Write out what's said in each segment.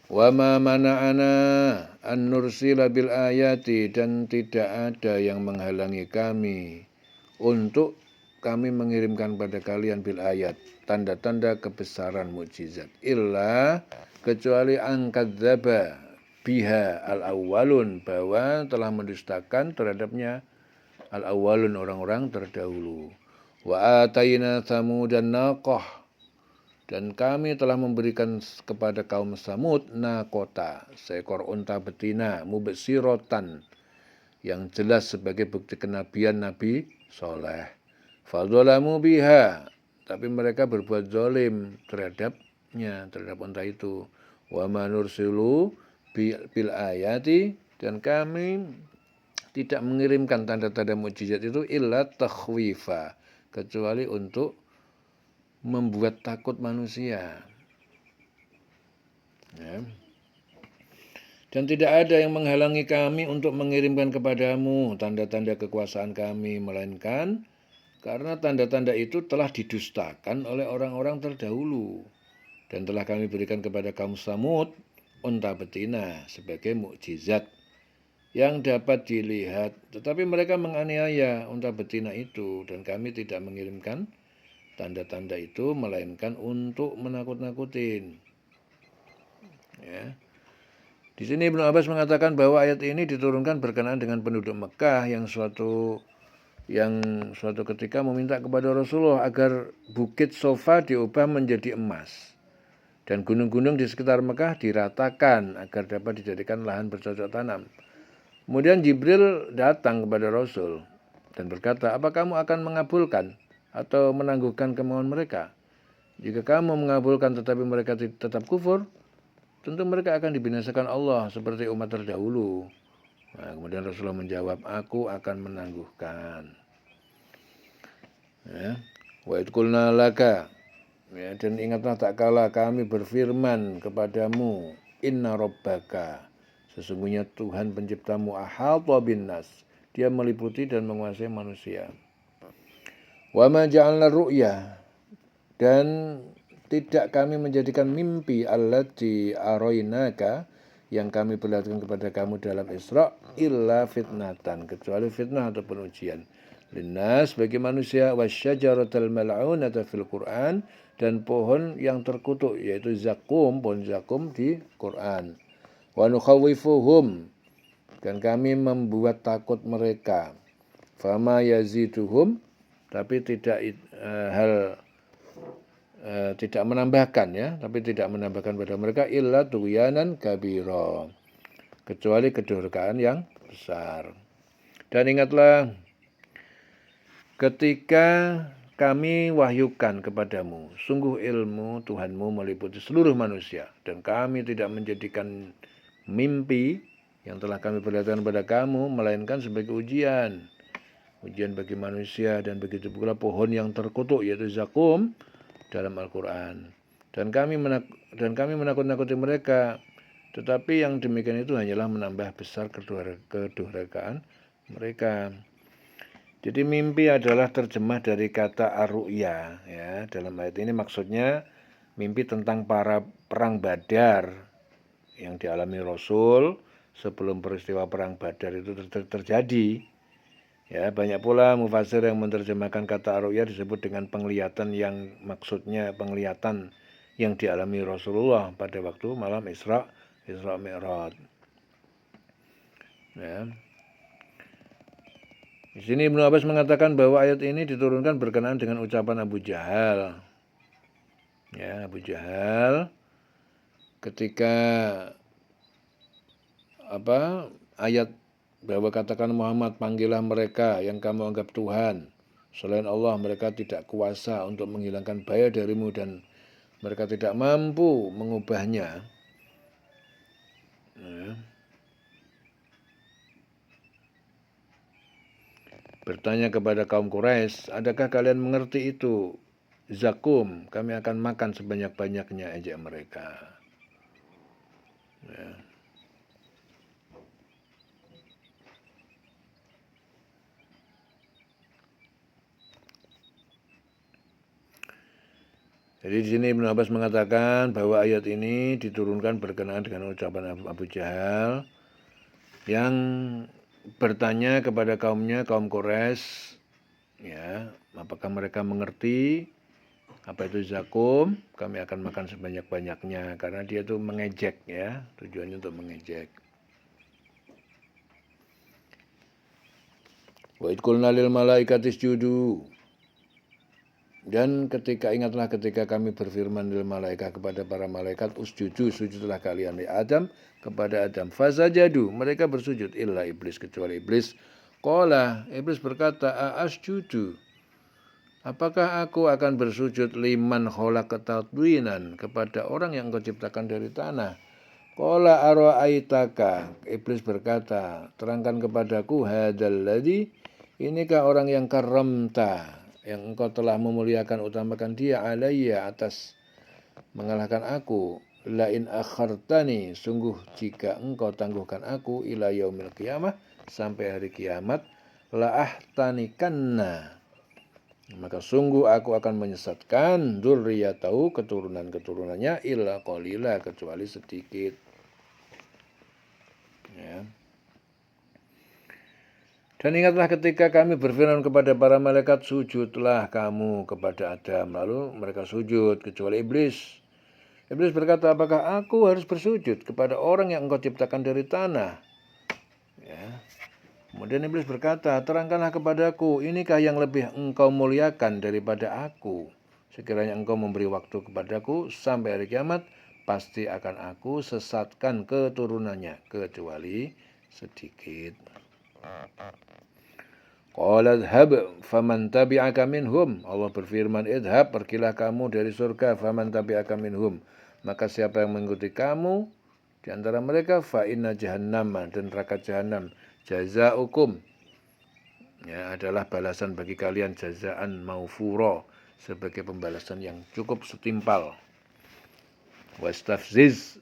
Wa ma mana'ana an nursila bil ayati, dan tidak ada yang menghalangi kami untuk kami mengirimkan pada kalian bil ayat, tanda-tanda kebesaran mukjizat, illa kecuali angkadzaba biha al awwalun, bahwa telah mendustakan terhadapnya al awwalun orang-orang terdahulu. Wa atayna samudan naqah, dan kami telah memberikan kepada kaum Samud nakota, seekor unta betina, mubsirotan, yang jelas sebagai bukti kenabian Nabi Soleh. Fadzalamu biha, tapi mereka berbuat zalim terhadapnya, terhadap unta itu. Wa manursilu bil ayati, dan kami tidak mengirimkan tanda-tanda mukjizat itu illa takhwifa, kecuali untuk membuat takut manusia. Ya. Dan tidak ada yang menghalangi kami untuk mengirimkan kepadamu tanda-tanda kekuasaan kami, melainkan karena tanda-tanda itu telah didustakan oleh orang-orang terdahulu. Dan telah kami berikan kepada kaum Samud unta betina sebagai mukjizat yang dapat dilihat. Tetapi mereka menganiaya unta betina itu, dan kami tidak mengirimkan tanda-tanda itu melainkan untuk menakut-nakutin. Ya. Di sini Ibnu Abbas mengatakan bahwa ayat ini diturunkan berkenaan dengan penduduk Mekah yang suatu ketika meminta kepada Rasulullah agar bukit Sofa diubah menjadi emas dan gunung-gunung di sekitar Mekah diratakan agar dapat dijadikan lahan bercocok tanam. Kemudian Jibril datang kepada Rasul dan berkata, "Apa kamu akan mengabulkan atau menangguhkan kemauan mereka? Jika kamu mengabulkan tetapi mereka tetap kufur, tentu mereka akan dibinasakan Allah seperti umat terdahulu." Nah, kemudian Rasulullah menjawab, "Aku akan menangguhkan." Ya. Wa idqulna laka, ya, dan ingatlah tak kala kami berfirman kepadamu, inna rabbaka, sesungguhnya Tuhan penciptamu ahata bin nas, dia meliputi dan menguasai manusia. Wa ma ja'alna ru'ya, dan tidak kami menjadikan mimpi allati arainaka, yang kami perlihatkan kepada kamu dalam Isra, illa fitnatan, kecuali fitnah ataupun ujian. Linnas, bagi manusia, wasyajaratal mal'unata fil Quran, dan pohon yang terkutuk yaitu zakum, pohon zakum di Quran. Wa nukhawifuhum, dan kami membuat takut mereka. Fama yaziduhum, tapi tidak tidak menambahkan, ya, tapi tidak menambahkan pada mereka illa tughyanan kabira, kecuali kedurhakaan yang besar. Dan ingatlah ketika kami wahyukan kepadamu, sungguh ilmu Tuhanmu meliputi seluruh manusia, dan kami tidak menjadikan mimpi yang telah kami perlihatkan kepada kamu melainkan sebagai ujian bagi manusia, dan begitu pula pohon yang terkutuk yaitu zakum dalam Al-Quran. Dan kami menakut-nakuti mereka, tetapi yang demikian itu hanyalah menambah besar kedurhakaan mereka. Jadi mimpi adalah terjemah dari kata ar-ru'ya, ya. Dalam ayat ini maksudnya mimpi tentang para perang Badar yang dialami Rasul sebelum peristiwa perang Badar itu terjadi. Ya, banyak pula mufassir yang menerjemahkan kata ar-ru'ya disebut dengan penglihatan, yang maksudnya penglihatan yang dialami Rasulullah pada waktu malam Isra Mi'raj. Ya. Di sini Ibnu Abbas mengatakan bahwa ayat ini diturunkan berkenaan dengan ucapan Abu Jahal. Ya, Abu Jahal ketika ayat bahwa katakan Muhammad, panggillah mereka yang kamu anggap Tuhan selain Allah, mereka tidak kuasa untuk menghilangkan bahaya darimu dan mereka tidak mampu mengubahnya. Ya. Bertanya kepada kaum Quraisy, adakah kalian mengerti itu? Zakum, kami akan makan sebanyak-banyaknya, ejek mereka. Ya. Jadi di sini Ibnu Abbas mengatakan bahwa ayat ini diturunkan berkenaan dengan ucapan Abu Jahal yang bertanya kepada kaumnya, kaum Quraisy, ya, apakah mereka mengerti apa itu zakum? Kami akan makan sebanyak-banyaknya, karena dia itu mengejek, ya, tujuannya untuk mengejek. Wa id qulna lil malaikati isjudu. Dan ingatlah ketika kami berfirman lil malaikat kepada para malaikat, usjudu, sujudlah kalian li Adam, kepada Adam. Fasajadu, mereka bersujud, illa iblis, kecuali iblis. Qala, iblis berkata, asjudu, apakah aku akan bersujud liman khalaqta tatwinan, kepada orang yang engkau ciptakan dari tanah? Qala ara'aitaka, iblis berkata, terangkan kepadaku, hadzal ladzi, inikah orang yang karamta, yang engkau telah memuliakan, utamakan dia, alayya, atas mengalahkan aku. Lain akhartani, sungguh jika engkau tangguhkan aku, ila yaumil qiyamah, sampai hari kiamat, la'ahtanikanna, maka sungguh aku akan menyesatkan dzurriyyatahu, keturunan-keturunannya, illa qalila, kecuali sedikit. Ya. Dan ingatlah ketika kami berfirman kepada para malaikat, sujudlah kamu kepada Adam. Lalu mereka sujud, kecuali iblis. Iblis berkata, apakah aku harus bersujud kepada orang yang engkau ciptakan dari tanah? Ya. Kemudian iblis berkata, terangkanlah kepadaku, inikah yang lebih engkau muliakan daripada aku? Sekiranya engkau memberi waktu kepadaku sampai hari kiamat, pasti akan aku sesatkan keturunannya, kecuali sedikit. Qala idhhab faman tabi'aka minhum. Allah berfirman, idhhab, pergilah kamu dari surga, faman tabi'aka minhum, maka siapa yang mengikuti kamu di antara mereka, fa inna jahannam, dan neraka jahanam, jazaukum, ya, adalah balasan bagi kalian, jazaan maufuro, sebagai pembalasan yang cukup setimpal. Wastafziz,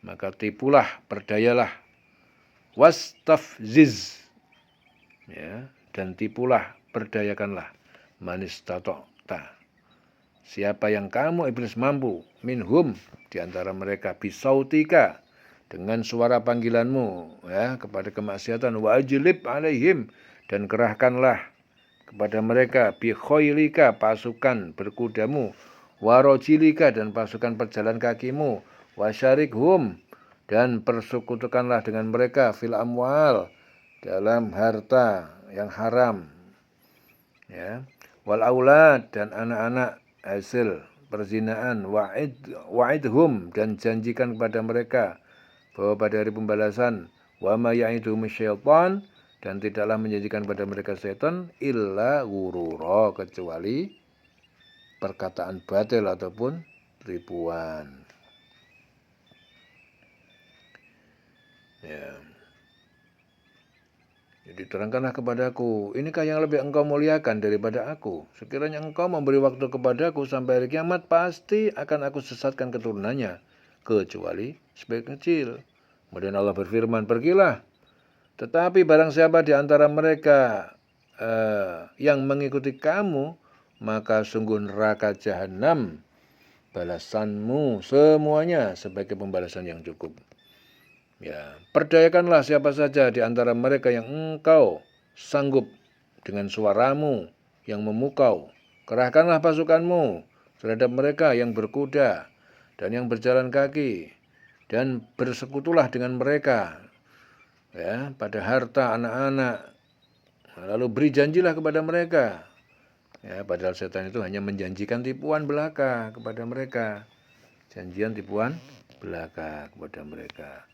maka tipulah, perdayalah. Wastafziz, ya, dan tipulah, perdayakanlah, manistata'ta, siapa yang kamu iblis mampu, minhum, di antara mereka, bisautika, dengan suara panggilanmu, ya, kepada kemaksiatan, wa ajlib alaihim, dan kerahkanlah kepada mereka, bi khailika, pasukan berkudamu, wa rajilika, dan pasukan perjalan kakimu, wa syarikhum, dan persekutukanlah dengan mereka, fil amwal, dalam harta yang haram, ya, wal aulad, dan anak-anak hasil perzinaan, wa'idhum, dan janjikan kepada mereka bahwa pada hari pembalasan, wa ma ya'iduhum syaitan, dan tidaklah menjanjikan pada mereka setan, illa ghurura, kecuali perkataan batil ataupun tipuan. Ya. Jadi terangkanlah kepadaku, inikah yang lebih engkau muliakan daripada aku? Sekiranya engkau memberi waktu kepadaku sampai hari kiamat, pasti akan aku sesatkan keturunannya, kecuali sebagian kecil. Kemudian Allah berfirman, pergilah. Tetapi barang siapa di antara mereka yang mengikuti kamu, maka sungguh neraka jahanam balasanmu semuanya, sebagai pembalasan yang cukup. Ya, perdayakanlah siapa saja di antara mereka yang engkau sanggup dengan suaramu yang memukau. Kerahkanlah pasukanmu terhadap mereka yang berkuda dan yang berjalan kaki, dan bersekutulah dengan mereka, ya, pada harta anak-anak. Lalu beri janjilah kepada mereka. Ya, padahal setan itu hanya menjanjikan tipuan belaka kepada mereka. Janjian tipuan belaka kepada mereka.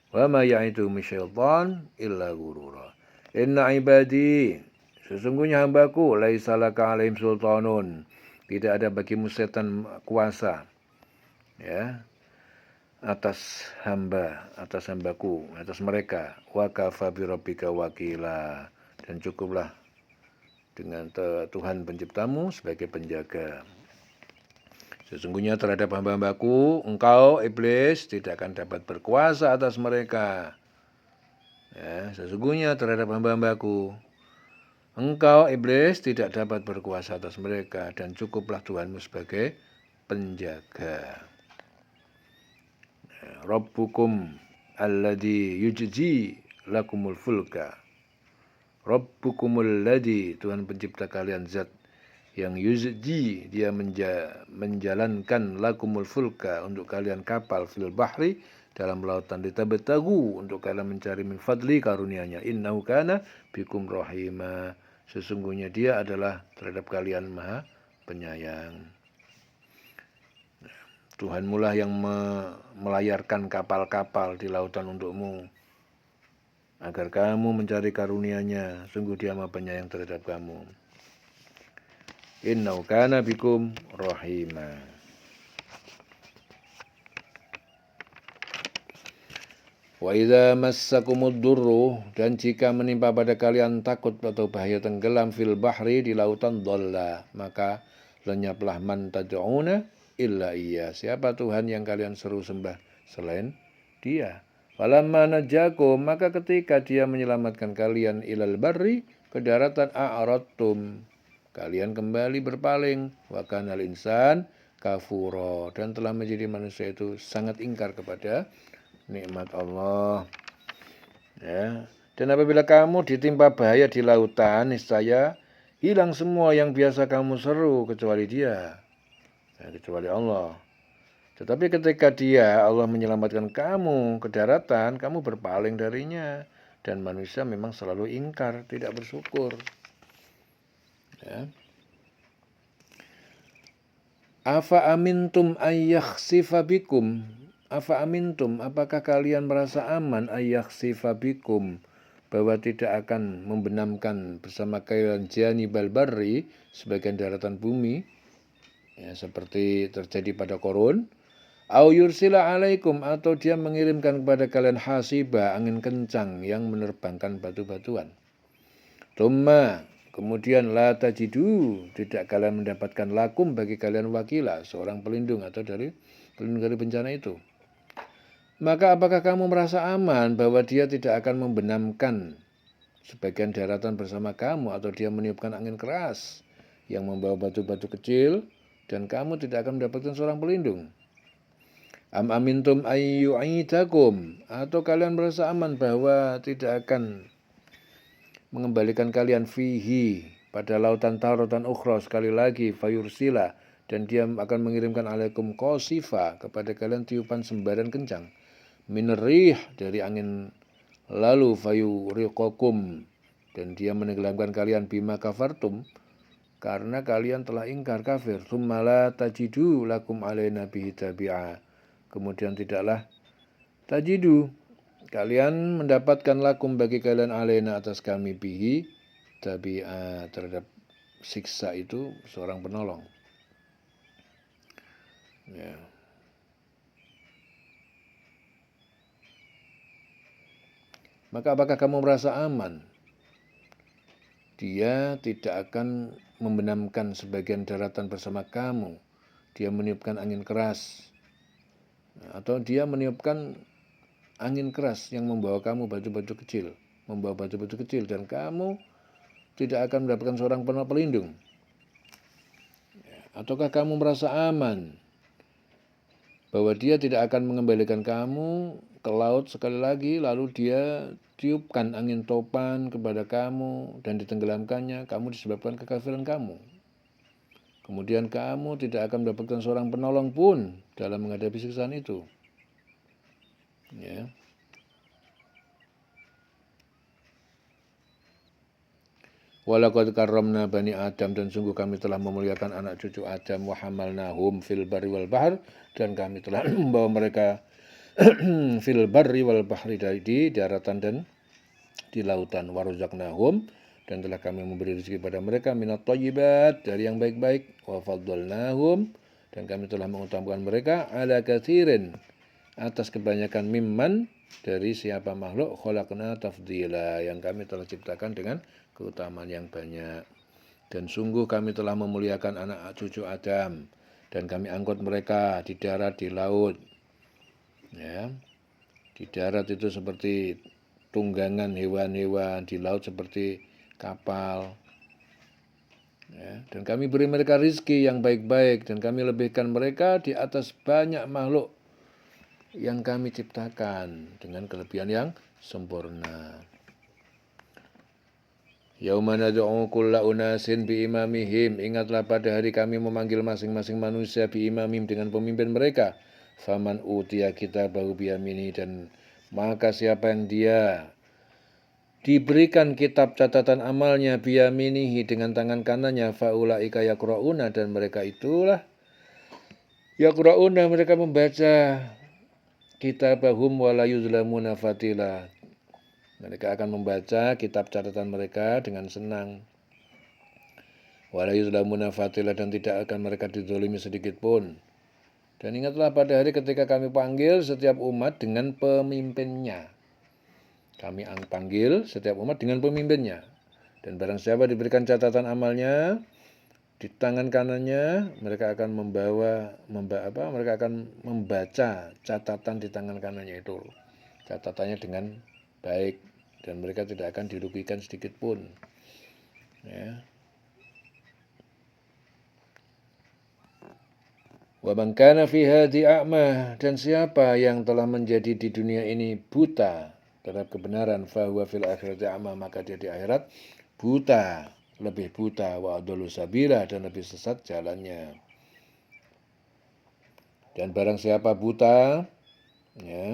Wa ma ya'iduhum syaitan illa ghurura. Inna ibadi, sesungguhnya hambaku, laisa laka alaihim sultanun, tidak ada bagimu setan kuasa, ya, atas hambaku, atas mereka. Wa kafa bi rabbika wakila, dan cukuplah dengan Tuhan penciptamu sebagai penjaga. Sesungguhnya terhadap hamba-hambaku, engkau iblis tidak akan dapat berkuasa atas mereka. Ya, sesungguhnya terhadap hamba-hambaku, Engkau iblis tidak dapat berkuasa atas mereka dan cukuplah Tuhanmu sebagai penjaga. Rabbukum alladzi yujzi lakumul fulka. Rabbukumul ladzi, Tuhan pencipta kalian zat yang yuzji, dia menjalankan lakumul fulka untuk kalian kapal fil bahri dalam lautan, litabtagu untuk kalian mencari min fadli karunia-Nya, innahu kana bikum rahima, sesungguhnya dia adalah terhadap kalian maha penyayang. Tuhanmu lah yang melayarkan kapal-kapal di lautan untukmu agar kamu mencari karunia-Nya, sungguh dia maha penyayang terhadap kamu. Innahu kana bikum rahima. Wa idza massakumud durru, dan jika menimpa pada kalian takut atau bahaya tenggelam fil bahri di lautan, dhalla, maka lenyaplah man tad'una illa iya, siapa Tuhan yang kalian seru sembah selain Dia. Falamma najakum, maka ketika Dia menyelamatkan kalian ilal barri, ke daratan, a'radtum, kalian kembali berpaling, wa kanal insan kafuro, dan telah menjadi manusia itu sangat ingkar kepada nikmat Allah. Ya. Dan apabila kamu ditimpa bahaya di lautan, niscaya hilang semua yang biasa kamu seru kecuali Dia, kecuali Allah. Tetapi ketika Dia, Allah, menyelamatkan kamu ke daratan, kamu berpaling darinya. Dan manusia memang selalu ingkar, tidak bersyukur. Ya. Afa amintum ayyakhsifa bikum. Afa amintum, apakah kalian merasa aman ayyakhsifa bikum, bahwa tidak akan membenamkan bersama kalian janibal barri, sebagian daratan bumi, ya, seperti terjadi pada Qarun. Au yursila alaikum, atau Dia mengirimkan kepada kalian hasiba, angin kencang yang menerbangkan batu-batuan. Tumma, kemudian la tajidu, tidak kalian mendapatkan lakum bagi kalian wakila, seorang pelindung atau pelindung dari bencana itu. Maka apakah kamu merasa aman bahwa Dia tidak akan membenamkan sebagian daratan bersama kamu, atau Dia meniupkan angin keras yang membawa batu-batu kecil dan kamu tidak akan mendapatkan seorang pelindung? Am amintum ayyu'idakum, atau kalian merasa aman bahwa tidak akan mengembalikan kalian fihi, pada lautan taratan ukhra, sekali lagi, fayursila, dan Dia akan mengirimkan alaikum qasifa, kepada kalian tiupan sembaran kencang, minerih, dari angin, lalu fayuriqakum, dan Dia menenggelamkan kalian bima kafartum, karena kalian telah ingkar kafir. Tsumma la tajidu lakum alaina bihi tabi'a, kemudian tidaklah tajidu, kalian mendapatkan lakum bagi kalian alaina atas kami bihi tabi'a, terhadap siksa itu seorang penolong. Ya. Maka apakah kamu merasa aman? Dia tidak akan membenamkan sebagian daratan bersama kamu. Dia meniupkan angin keras, atau Dia meniupkan angin keras yang membawa kamu batu-batu kecil, dan kamu tidak akan mendapatkan seorang pelindung. Ataukah kamu merasa aman bahwa Dia tidak akan mengembalikan kamu ke laut sekali lagi, lalu Dia tiupkan angin topan kepada kamu dan ditenggelamkannya, kamu disebabkan kekafiran kamu. Kemudian kamu tidak akan mendapatkan seorang penolong pun dalam menghadapi siksaan itu. Ya. Walaqad karramna bani Adam, dan sungguh kami telah memuliakan anak cucu Adam, wa hamalnahum fil barri wal bahr, dan kami telah membawa mereka fil barri wal bahri, di daratan dan di lautan, wa razaqnahum, dan telah kami memberi rezeki pada mereka minat thayyibat, dari yang baik-baik, wa faddalnahum, dan kami telah mengutamakan mereka ala katsirin, atas kebanyakan mimman, dari siapa makhluk, khalaqna tafdila, yang kami telah ciptakan dengan keutamaan yang banyak. Dan sungguh kami telah memuliakan anak cucu Adam, dan kami angkut mereka di darat, di laut. Ya. Di darat itu seperti tunggangan hewan-hewan, di laut seperti kapal. Ya, dan kami beri mereka rizki yang baik-baik, dan kami lebihkan mereka di atas banyak makhluk yang kami ciptakan dengan kelebihan yang sempurna. Yauma nad'u kulla unasin bi imamihim. Ingatlah pada hari kami memanggil masing-masing manusia bi imamihim dengan pemimpin mereka. Faman utiya kitabahu bi yaminihi, dan maka siapa yang dia diberikan kitab catatan amalnya bi yaminihi dengan tangan kanannya, faulaika yaqrauna, dan mereka itulah yaqrauna, mereka membaca kitabahum wala yuzlamuna fatila. Mereka akan membaca kitab catatan mereka dengan senang. Wala yuzlamuna fatila, dan tidak akan mereka dizalimi sedikit pun. Dan ingatlah pada hari ketika kami panggil setiap umat dengan pemimpinnya. Kami panggil setiap umat dengan pemimpinnya. Dan barang siapa diberikan catatan amalnya di tangan kanannya, mereka akan mereka akan membaca catatan di tangan kanannya itu. Catatannya dengan baik, dan mereka tidak akan dirugikan sedikit pun. Ya. Wa man kana fi hadhi a'ma, dan siapa yang telah menjadi di dunia ini buta terhadap kebenaran, fahuwa fil akhirati a'ma, maka dia di akhirat buta, lebih buta, wa adallu sabila, dan lebih sesat jalannya. Dan barang siapa buta, ya,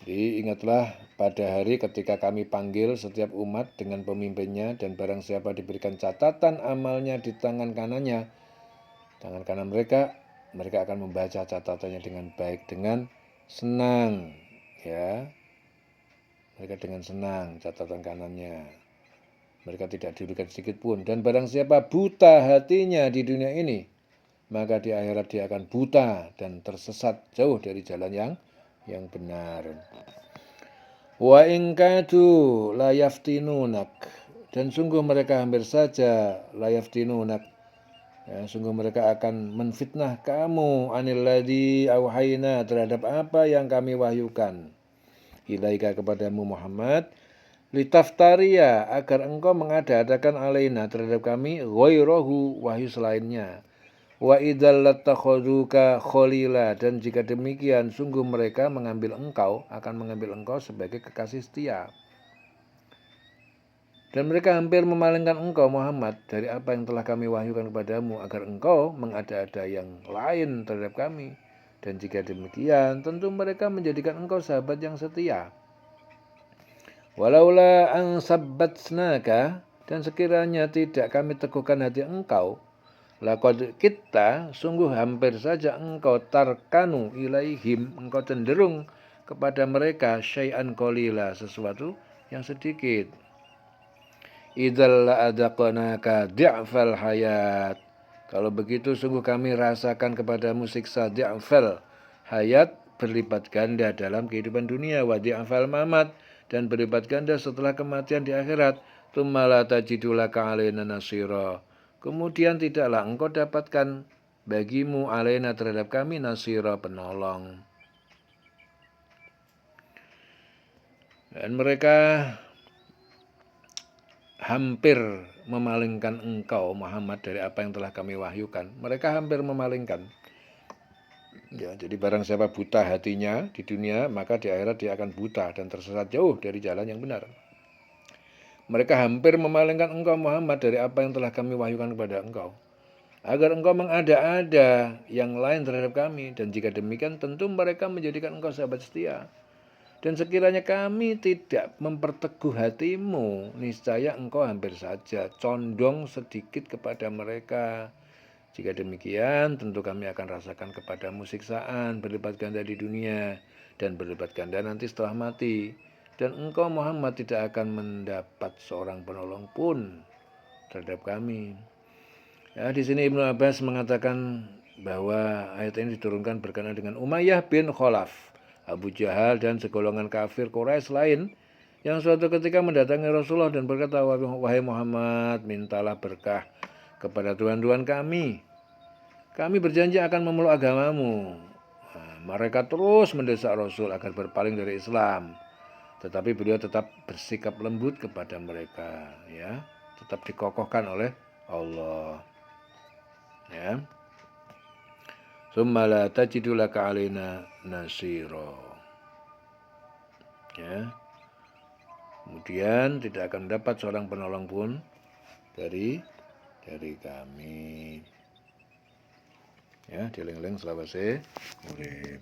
jadi ingatlah pada hari ketika kami panggil setiap umat dengan pemimpinnya, dan barang siapa diberikan catatan amalnya di tangan kanannya, tangan kanan mereka akan membaca catatannya dengan baik, dengan senang, ya. Mereka dengan senang catatan kanannya. Mereka tidak dirugikan sedikit pun. Dan barang siapa buta hatinya di dunia ini, maka di akhirat dia akan buta dan tersesat jauh dari jalan yang benar. Wa in kadu la yaftinunak, dan sungguh mereka hampir saja la yaftinunak, ya, sungguh mereka akan menfitnah kamu anil ladzi auhayna, terhadap apa yang kami wahyukan ilaika kepadamu Muhammad, litaftaria, agar engkau mengada-adakan alaina terhadap kami ghairahu, wahyu selainnya. Wa idzal latakhaduka khalila, dan jika demikian sungguh mereka akan mengambil engkau sebagai kekasih setia. Dan mereka hampir memalingkan engkau Muhammad dari apa yang telah kami wahyukan kepadamu, agar engkau mengada-ada yang lain terhadap kami. Dan jika demikian, tentu mereka menjadikan engkau sahabat yang setia. Walaula an sabbatsnaka, dan sekiranya tidak kami teguhkan hati engkau, laqad kita, sungguh hampir saja engkau tarkanu ilaihim, engkau cenderung kepada mereka syai'an qalila, sesuatu yang sedikit. Idzal la'adzaqnaka di'fal hayat, kalau begitu sungguh kami rasakan kepadamu siksa di'fal hayat, berlipat ganda dalam kehidupan dunia, wa di'fal mamat, dan berlipat ganda setelah kematian di akhirat. Tsumma la tajidu laka alaina nasira, kemudian tidaklah engkau dapatkan bagimu alaina terhadap kami nasira, penolong. Dan mereka hampir memalingkan engkau Muhammad dari apa yang telah kami wahyukan. Mereka hampir memalingkan. Ya, jadi barang siapa buta hatinya di dunia, maka di akhirat dia akan buta dan tersesat jauh dari jalan yang benar. Mereka hampir memalingkan engkau Muhammad dari apa yang telah kami wahyukan kepada engkau, agar engkau mengada-ada yang lain terhadap kami. Dan jika demikian, tentu mereka menjadikan engkau sahabat setia. Dan sekiranya kami tidak memperteguh hatimu, niscaya engkau hampir saja condong sedikit kepada mereka. Jika demikian, tentu kami akan rasakan kepadamu siksaan berlipat ganda di dunia dan berlipat ganda nanti setelah mati. Dan engkau Muhammad tidak akan mendapat seorang penolong pun terhadap kami. Ya, di sini Ibnu Abbas mengatakan bahwa ayat ini diturunkan berkenaan dengan Umayyah bin Khalaf, Abu Jahal, dan segolongan kafir Quraisy lain yang suatu ketika mendatangi Rasulullah dan berkata, wahai Muhammad, mintalah berkah kepada Tuhan kami. Kami berjanji akan memeluk agamamu. Nah, mereka terus mendesak Rasul agar berpaling dari Islam, tetapi beliau tetap bersikap lembut kepada mereka. Ya, tetap dikokohkan oleh Allah. Ya. Tsumma la tajidu laka alaina nasira. Ya. Kemudian tidak akan dapat seorang penolong pun dari kami. Ya, dieling-eling selawase urip.